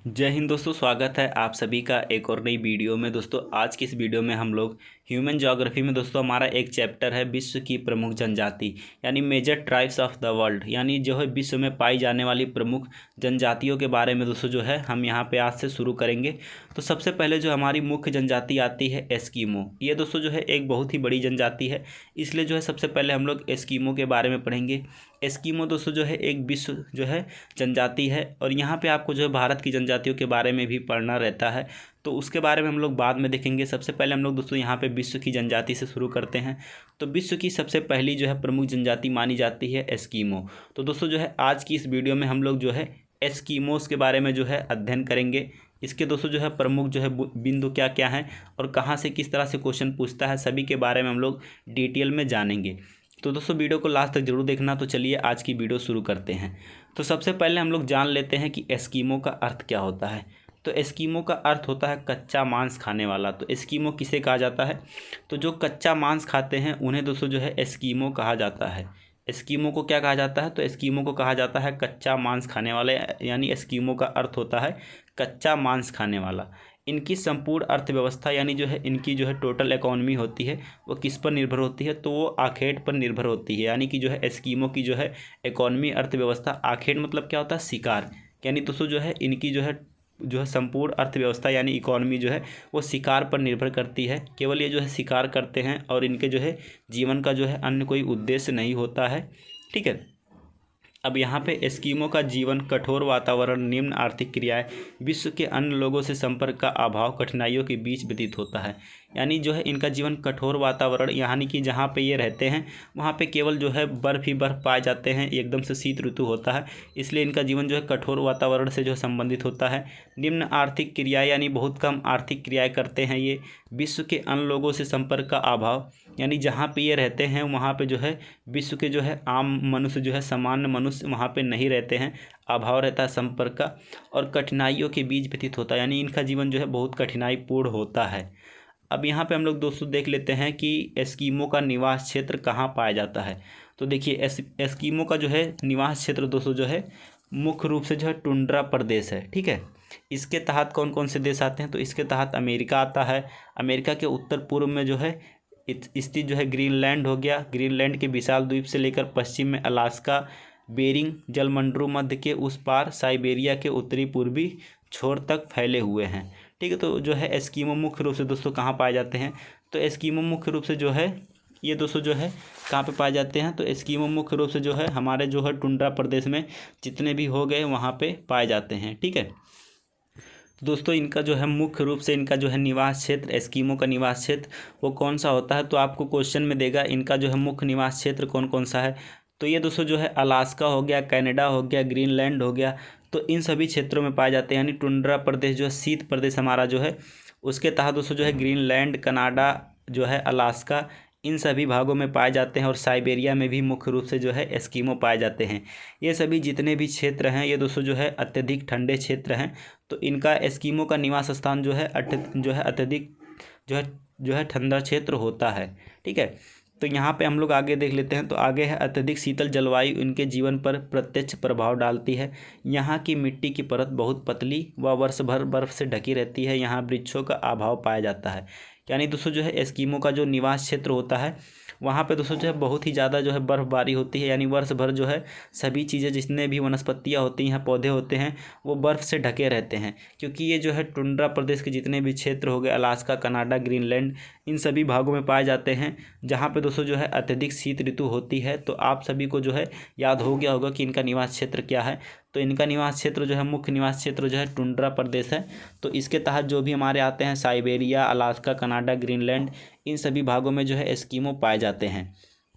जय हिंद दोस्तों, स्वागत है आप सभी का एक और नई वीडियो में। दोस्तों आज की इस वीडियो में हम लोग ह्यूमन ज्योग्राफी में दोस्तों हमारा एक चैप्टर है विश्व की प्रमुख जनजाति यानी major tribes of the world, यानी जो है विश्व में पाई जाने वाली प्रमुख जनजातियों के बारे में दोस्तों जो है हम यहाँ पे आज से शुरू करेंगे। तो सबसे पहले जो हमारी मुख्य जनजाति आती है एस्किमो। ये दोस्तों जो है एक बहुत ही बड़ी जनजाति है, इसलिए जो है सबसे पहले हम लोग एस्किमो के बारे में पढ़ेंगे। एस्किमो दोस्तों जो है एक विश्व जो है जनजाति है, और यहाँ पे आपको जो है भारत की जनजातियों के बारे में भी पढ़ना रहता है, तो उसके बारे में हम लोग बाद में देखेंगे। सबसे पहले हम लोग दोस्तों यहाँ पे विश्व की जनजाति से शुरू करते हैं। तो विश्व की सबसे पहली जो है प्रमुख जनजाति मानी जाती है एस्किमो। तो दोस्तों जो है आज की इस वीडियो में हम लोग जो है एस्किमोस के बारे में जो है अध्ययन करेंगे। इसके दोस्तों जो है प्रमुख जो है बिंदु क्या क्या हैं और कहाँ से किस तरह से क्वेश्चन पूछता है, सभी के बारे में हम लोग डिटेल में जानेंगे। तो दोस्तों वीडियो को लास्ट तक जरूर देखना। तो चलिए आज की वीडियो शुरू करते हैं। तो सबसे पहले हम लोग जान लेते हैं कि एस्किमो का अर्थ क्या होता है। तो एस्किमो का अर्थ होता है कच्चा मांस खाने वाला। तो एस्किमो किसे कहा जाता है? तो जो कच्चा मांस खाते हैं उन्हें दोस्तों जो है एस्किमो कहा जाता है। एस्किमो को क्या कहा जाता है? तो एस्किमो को कहा जाता है कच्चा मांस खाने वाले, यानी एस्किमो का अर्थ होता है कच्चा मांस खाने वाला। इनकी संपूर्ण अर्थव्यवस्था यानी जो है इनकी जो है टोटल इकोनॉमी होती है वो किस पर निर्भर होती है? तो वो आखेट पर निर्भर होती है। यानी कि जो है एस्किमो की जो है इकोनॉमी अर्थव्यवस्था, आखेट मतलब क्या होता है? शिकार। यानी दोस्तों जो है इनकी जो है संपूर्ण अर्थव्यवस्था यानी इकोनॉमी जो है वो शिकार पर निर्भर करती है। केवल ये जो है शिकार करते हैं और इनके जो है जीवन का जो है अन्य कोई उद्देश्य नहीं होता है। ठीक है। अब यहाँ पे एस्किमो का जीवन कठोर वातावरण, निम्न आर्थिक क्रियाएं, विश्व के अन्य लोगों से संपर्क का अभाव, कठिनाइयों के बीच व्यतीत होता है। यानी जो है इनका जीवन कठोर वातावरण, यानी कि जहाँ पे ये रहते हैं वहाँ पे केवल जो है बर्फ़ ही बर्फ़ पाए जाते हैं, एकदम से शीत ऋतु होता है, इसलिए इनका जीवन जो है कठोर वातावरण से जो संबंधित होता है। निम्न आर्थिक क्रियाएँ यानी बहुत कम आर्थिक क्रियाएँ करते हैं ये। विश्व के अन्य लोगों से संपर्क का अभाव, यानी जहाँ पे ये रहते हैं वहाँ पे जो है विश्व के जो है आम मनुष्य जो है सामान्य मनुष्य वहाँ पे नहीं रहते हैं, अभाव रहता है संपर्क का। और कठिनाइयों के बीच व्यतीत होता है, यानी इनका जीवन जो है बहुत कठिनाईपूर्ण होता है। अब यहाँ पे हम लोग दोस्तों देख लेते हैं कि एस्किमो का निवास क्षेत्र कहाँ पाया जाता है। तो देखिए एस्किमो का जो है निवास क्षेत्र दोस्तों जो है मुख्य रूप से जो है टुंड्रा प्रदेश है। ठीक है। इसके तहत कौन कौन से देश आते हैं? तो इसके तहत अमेरिका आता है। अमेरिका के उत्तर पूर्व में जो है स्थित जो है ग्रीनलैंड हो गया। ग्रीनलैंड के विशाल द्वीप से लेकर पश्चिम में अलास्का, बेरिंग जलमंडलों मध्य के उस पार साइबेरिया के उत्तरी पूर्वी छोर तक फैले हुए हैं। ठीक है। तो जो है एस्किमो मुख्य रूप से दोस्तों कहाँ पाए जाते हैं? तो एस्किमो मुख्य रूप से जो है ये दोस्तों जो है कहाँ पे पाए जाते हैं? तो एस्किमो मुख्य रूप से जो है हमारे जो है टुंड्रा प्रदेश में जितने भी हो गए वहाँ पे पाए जाते हैं। ठीक है। दोस्तों इनका जो है मुख्य रूप से इनका जो है निवास क्षेत्र, एस्किमो का निवास क्षेत्र वो कौन सा होता है? तो आपको क्वेश्चन में देगा इनका जो है मुख्य निवास क्षेत्र कौन कौन सा है। तो ये दोस्तों जो है अलास्का हो गया, कनाडा हो गया, ग्रीनलैंड हो गया, तो इन सभी क्षेत्रों में पाए जाते हैं। यानी टुंड्रा प्रदेश जो है शीत प्रदेश हमारा जो है उसके तहत दोस्तों जो है ग्रीनलैंड, कनाडा जो है, अलास्का, इन सभी भागों में पाए जाते हैं। और साइबेरिया में भी मुख्य रूप से जो है एस्किमो पाए जाते हैं। ये सभी जितने भी क्षेत्र हैं ये दोस्तों जो है अत्यधिक ठंडे क्षेत्र हैं। तो इनका एस्किमो का निवास स्थान जो है अत्यधिक जो है ठंडा क्षेत्र होता है। ठीक है। तो यहाँ पे हम लोग आगे देख लेते हैं। तो आगे है अत्यधिक शीतल जलवायु इनके जीवन पर प्रत्यक्ष प्रभाव डालती है। यहाँ की मिट्टी की परत बहुत पतली व वर्ष भर बर्फ से ढकी रहती है। यहाँ वृक्षों का अभाव पाया जाता है। यानी दोस्तों जो है एस्किमो का जो निवास क्षेत्र होता है वहाँ पे दोस्तों जो है बहुत ही ज़्यादा जो है बर्फ़बारी होती है। यानी वर्ष भर जो है सभी चीज़ें, जितने भी वनस्पतियाँ होती हैं, पौधे होते हैं, वो बर्फ़ से ढके रहते हैं। क्योंकि ये जो है टुंड्रा प्रदेश के जितने भी क्षेत्र हो गए, अलास्का, कनाडा, ग्रीनलैंड, इन सभी भागों में पाए जाते हैं जहाँ पे दोस्तों जो है अत्यधिक शीत ऋतु होती है। तो आप सभी को जो है याद हो गया होगा कि इनका निवास क्षेत्र क्या है। तो इनका निवास क्षेत्र जो है मुख्य निवास क्षेत्र जो है टुंड्रा प्रदेश है। तो इसके तहत जो भी हमारे आते हैं साइबेरिया, अलास्का, कनाडा, ग्रीनलैंड, इन सभी भागों में जो है एस्किमो पाए जाते हैं।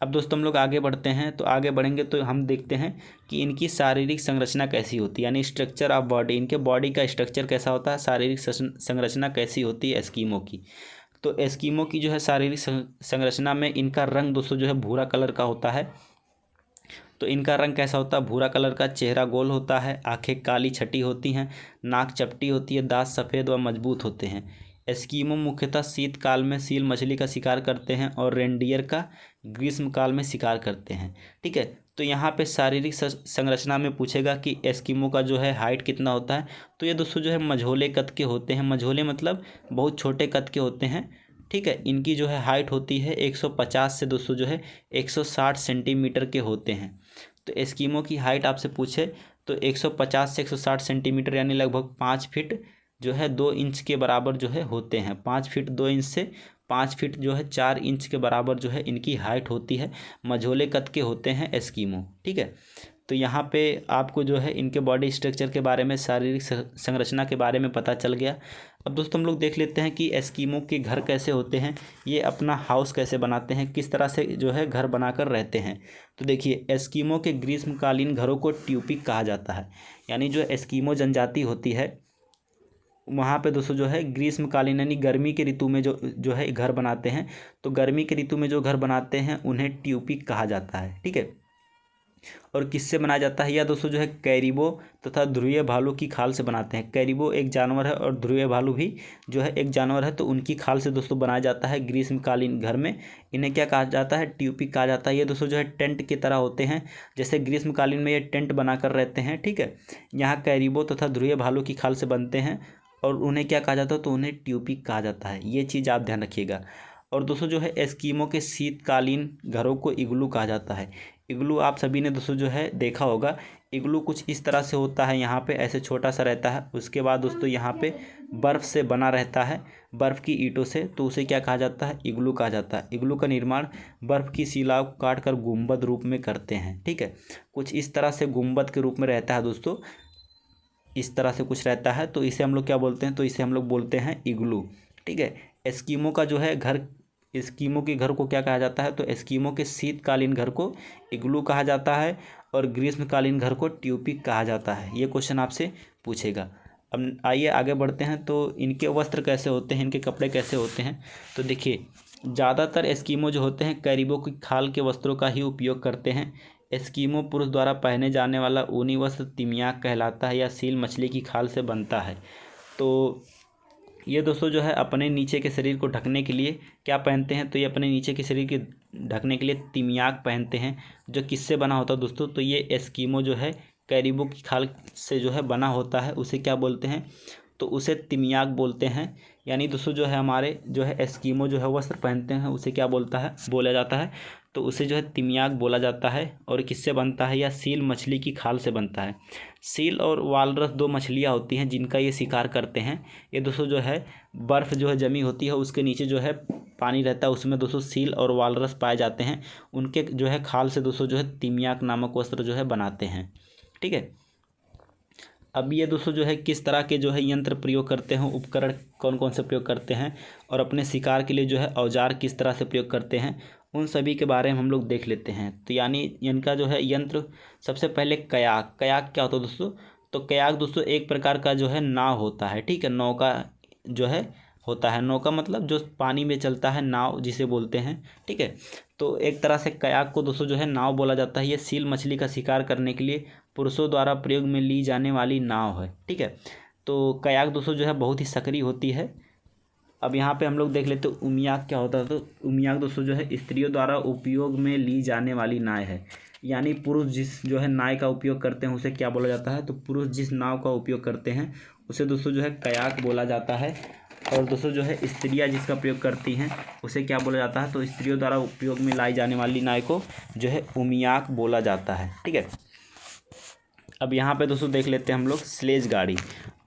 अब दोस्तों हम लोग आगे बढ़ते हैं। तो आगे बढ़ेंगे तो हम देखते हैं कि इनकी शारीरिक संरचना कैसी होती है, यानी स्ट्रक्चर ऑफ बॉडी, इनके बॉडी का स्ट्रक्चर कैसा होता है, शारीरिक संरचना कैसी होती है एस्किमो की। तो एस्किमो की जो है शारीरिक संरचना में इनका रंग दोस्तों जो है भूरा कलर का होता है। तो इनका रंग कैसा होता है? भूरा कलर का। चेहरा गोल होता है, आंखें काली छटी होती हैं, नाक चपटी होती है, दांत सफ़ेद व मजबूत होते हैं। एस्किमो मुख्यतः शीतकाल में सील मछली का शिकार करते हैं और रेंडियर का ग्रीष्मकाल में शिकार करते हैं। ठीक है। तो यहाँ पे शारीरिक संरचना में पूछेगा कि एस्किमो का जो है हाइट कितना होता है। तो ये दोस्तों जो है मझोले कद के होते हैं। मझोले मतलब बहुत छोटे कद के होते हैं, ठीक है। इनकी जो है हाइट होती है 150 से दोस्तों जो है 160 सेंटीमीटर के होते हैं। तो एस्किमो की हाइट आपसे पूछे तो 150 से 160 सेंटीमीटर यानी लगभग 5 फीट जो है 2 इंच के बराबर जो है होते हैं। 5 फीट 2 इंच से 5 फीट जो है 4 इंच के बराबर जो है इनकी हाइट होती है। मझोले कद के होते हैं एस्किमो, ठीक है। तो यहाँ पे आपको जो है इनके बॉडी स्ट्रक्चर के बारे में, शारीरिक संरचना के बारे में पता चल गया। अब दोस्तों हम लोग देख लेते हैं कि एस्किमो के घर कैसे होते हैं, ये अपना हाउस कैसे बनाते हैं, किस तरह से जो है घर बनाकर रहते हैं। तो देखिए, एस्किमो के ग्रीष्मकालीन घरों को ट्यूपिक कहा जाता है। यानी जो एस्किमो जनजाति होती है वहाँ पे दोस्तों जो है ग्रीष्मकालीन यानी गर्मी के ऋतु में जो है घर बनाते हैं। तो गर्मी के ऋतु में जो घर बनाते हैं उन्हें ट्यूपिक कहा जाता है, ठीक है। और किससे बनाया जाता है, या दोस्तों जो है कैरिबो तथा ध्रुवीय भालू की खाल से बनाते हैं। कैरिबो एक जानवर है और ध्रुवीय भालू भी जो है एक जानवर है, तो उनकी खाल से दोस्तों बनाया जाता है ग्रीष्मकालीन घर में। इन्हें क्या कहा जाता है, ट्यूपिक कहा जाता है। ये दोस्तों जो है टेंट की तरह होते हैं, जैसे ग्रीष्मकालीन में ये टेंट बनाकर रहते हैं, ठीक है। यहाँ कैरिबो तथा ध्रुवीय भालू की खाल से बनते हैं और उन्हें क्या कहा जाता है, तो उन्हें ट्यूपिक कहा जाता है। ये चीज़ आप ध्यान रखिएगा। और दोस्तों जो है एस्किमो के शीतकालीन घरों को इग्लू कहा जाता है। इग्लू आप सभी ने दोस्तों जो है देखा होगा। इग्लू कुछ इस तरह से होता है, यहाँ पे ऐसे छोटा सा रहता है। उसके बाद दोस्तों यहाँ पे बर्फ़ से बना रहता है, बर्फ़ की ईंटों से, तो उसे क्या कहा जाता है, इग्लू कहा जाता है। इग्लू का निर्माण बर्फ़ की शिला को काट कर गुंबद रूप में करते हैं, ठीक है। कुछ इस तरह से गुंबद के रूप में रहता है दोस्तों, इस तरह से कुछ रहता है। तो इसे हम लोग क्या बोलते हैं, तो इसे हम लोग बोलते हैं इग्लू, ठीक है। एस्किमो का जो है घर, एस्किमो के घर को क्या कहा जाता है, तो एस्किमो के शीतकालीन घर को इग्लू कहा जाता है और ग्रीष्मकालीन घर को ट्यूपिक कहा जाता है। ये क्वेश्चन आपसे पूछेगा। अब आइए आगे बढ़ते हैं। तो इनके वस्त्र कैसे होते हैं, इनके कपड़े कैसे होते हैं। तो देखिए, ज़्यादातर एस्किमो जो होते हैं कैरिबो की खाल के वस्त्रों का ही उपयोग करते हैं। एस्किमो पुरुष द्वारा पहने जाने वाला ऊनी वस्त्र तिमियाक कहलाता है या सील मछली की खाल से बनता है। तो ये दोस्तों जो है अपने नीचे के शरीर को ढकने के लिए क्या पहनते हैं, तो ये अपने नीचे के शरीर के ढकने के लिए तिमियाक पहनते हैं। जो किससे बना होता है दोस्तों, तो ये एस्किमो जो है कैरिबो की खाल से जो है बना होता है, उसे क्या बोलते हैं, तो उसे तिमियाक बोलते हैं। यानी दोस्तों जो है हमारे जो है एस्किमो जो है वस्त्र पहनते हैं, उसे क्या बोला जाता है, तो उसे जो है तिमियाक बोला जाता है। और किससे बनता है, या सील मछली की खाल से बनता है। सील और वालरस 2 मछलियाँ होती हैं जिनका ये शिकार करते हैं। ये दोस्तों जो है बर्फ़ जो है जमी होती है, उसके नीचे जो है पानी रहता है, उसमें दोस्तों सील और वालरस पाए जाते हैं। उनके जो है खाल से दोस्तों जो है तिमियाक नामक वस्त्र जो है बनाते हैं, ठीक है। अब ये दोस्तों जो है किस तरह के जो है यंत्र प्रयोग करते हैं, उपकरण कौन कौन से प्रयोग करते हैं, और अपने शिकार के लिए जो है औजार किस तरह से प्रयोग करते हैं, उन सभी के बारे में हम लोग देख लेते हैं। तो यानी इनका जो है यंत्र, सबसे पहले कयाक। कयाक क्या होता है दोस्तों, तो कयाक दोस्तों एक प्रकार का जो है नाव होता है, ठीक है। नौका जो है होता है, नौका मतलब जो पानी में चलता है, नाव जिसे बोलते हैं, ठीक है। तो एक तरह से कयाक को दोस्तों जो है नाव बोला जाता है। ये सील मछली का शिकार करने के लिए पुरुषों द्वारा प्रयोग में ली जाने वाली नाव है, ठीक है। तो कयाक दोस्तों जो है बहुत ही सक्रिय होती है। अब यहाँ पे हम लोग देख लेते हैं उमियाक क्या होता है। तो उमियाक दोस्तों जो है स्त्रियों द्वारा उपयोग में ली जाने वाली नाव है। यानी पुरुष जिस जो है नाव का उपयोग करते हैं उसे क्या बोला जाता है, तो पुरुष जिस नाव का उपयोग करते हैं उसे दोस्तों जो है कयाक बोला जाता है। और दोस्तों जो है स्त्रियाँ जिसका प्रयोग करती हैं उसे क्या बोला जाता है, तो स्त्रियों द्वारा उपयोग में लाई जाने वाली नाव को जो है उमियाक बोला जाता है, ठीक है। अब यहाँ पे दोस्तों देख लेते हैं हम लोग स्लेज गाड़ी।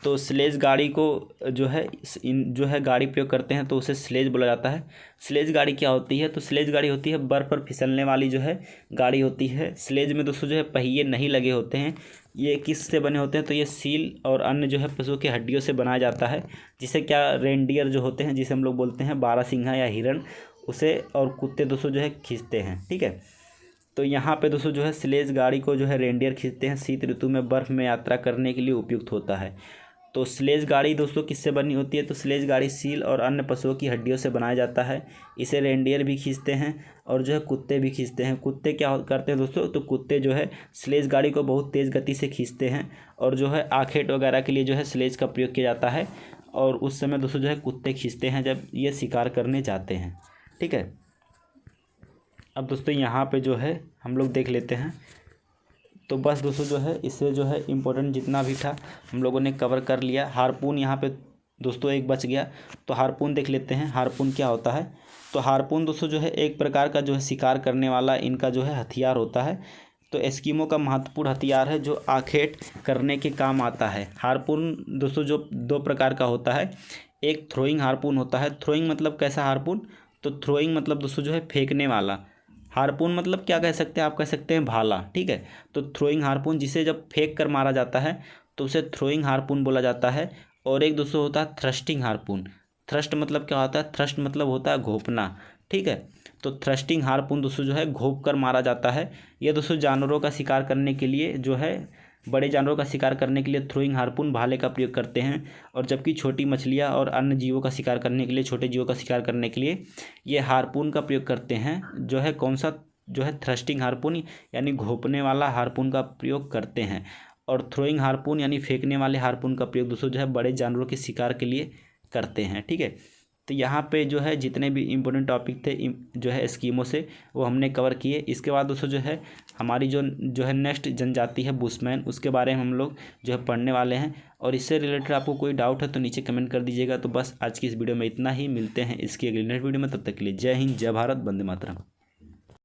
तो स्लेज गाड़ी को जो है गाड़ी प्रयोग करते हैं तो उसे स्लेज बोला जाता है। स्लेज गाड़ी क्या होती है, तो स्लेज गाड़ी होती है बर्फ़ पर फिसलने वाली जो है गाड़ी होती है। स्लेज में दोस्तों जो है पहिए नहीं लगे होते हैं। ये किस से बने होते हैं, तो ये सील और अन्य जो है पशुओं की हड्डियों से बनाया जाता है। जिसे क्या रेंडियर जो होते हैं, जिसे हम लोग बोलते हैं बारहसिंघा या हिरण, उसे और कुत्ते दोस्तों जो है खींचते हैं, ठीक है। तो यहाँ पे दोस्तों जो है स्लेज गाड़ी को जो है रेंडियर खींचते हैं। शीत ऋतु में बर्फ़ में यात्रा करने के लिए उपयुक्त होता है। तो स्लेज गाड़ी दोस्तों किससे बनी होती है, तो स्लेज गाड़ी सील और अन्य पशुओं की हड्डियों से बनाया जाता है। इसे रेंडियर भी खींचते हैं और जो है कुत्ते भी खींचते हैं। कुत्ते क्या करते हैं दोस्तों, तो कुत्ते जो है स्लेज गाड़ी को बहुत तेज़ गति से खींचते हैं और जो है आखेट वगैरह के लिए जो है स्लेज का प्रयोग किया जाता है। और उस समय दोस्तों जो है कुत्ते खींचते हैं जब ये शिकार करने जाते हैं, ठीक है। अब दोस्तों यहाँ पे जो है हम लोग देख लेते हैं तो बस दोस्तों जो है इससे जो है इम्पोर्टेंट जितना भी था हम लोगों ने कवर कर लिया। हार्पून यहाँ पे दोस्तों एक बच गया, तो हार्पून देख लेते हैं हार्पून क्या होता है। तो हार्पून दोस्तों जो है एक प्रकार का जो है शिकार करने वाला इनका जो है हथियार होता है। तो एस्किमो का महत्वपूर्ण हथियार है जो आखेट करने के काम आता है। हार्पून दोस्तों जो दो प्रकार का होता है, एक थ्रोइंग हार्पून होता है। थ्रोइंग मतलब कैसा हार्पून, तो थ्रोइंग मतलब दोस्तों जो है फेंकने वाला। हार्पून मतलब क्या कह सकते हैं, आप कह सकते हैं भाला, ठीक है। तो थ्रोइंग हार्पून जिसे जब फेंक कर मारा जाता है तो उसे थ्रोइंग हार्पून बोला जाता है। और एक दोस्तों होता है थ्रस्टिंग हार्पून। थ्रस्ट मतलब क्या होता है, थ्रस्ट मतलब होता है घोंपना, ठीक है। तो थ्रस्टिंग हार्पून दोस्तों जो है घोंप कर मारा जाता है। यह दोस्तों जानवरों का शिकार करने के लिए जो है, बड़े जानवरों का शिकार करने के लिए थ्रोइंग हार्पून भाले का प्रयोग करते हैं। और जबकि छोटी मछलियाँ और अन्य जीवों का शिकार करने के लिए, छोटे जीवों का शिकार करने के लिए ये हार्पून का प्रयोग करते हैं। जो है कौन सा, जो है थ्रस्टिंग हार्पून यानी घोंपने वाला हार्पून का प्रयोग करते हैं। और थ्रोइंग हार्पून यानी फेंकने वाले हार्पून का प्रयोग दोस्तों जो है बड़े जानवरों के शिकार के लिए करते हैं, ठीक है। तो यहाँ पे जो है जितने भी इम्पोर्टेंट टॉपिक थे जो है एस्किमो से, वो हमने कवर किए। इसके बाद दोस्तों जो है हमारी जो है नेक्स्ट जनजाति है बुशमैन, उसके बारे में हम लोग जो है पढ़ने वाले हैं। और इससे रिलेटेड आपको कोई डाउट है तो नीचे कमेंट कर दीजिएगा। तो बस आज की इस वीडियो में इतना ही, मिलते हैं इसकी अगली नेक्स्ट वीडियो में। तब तक के लिए जय हिंद, जय भारत, वंदे मातरम।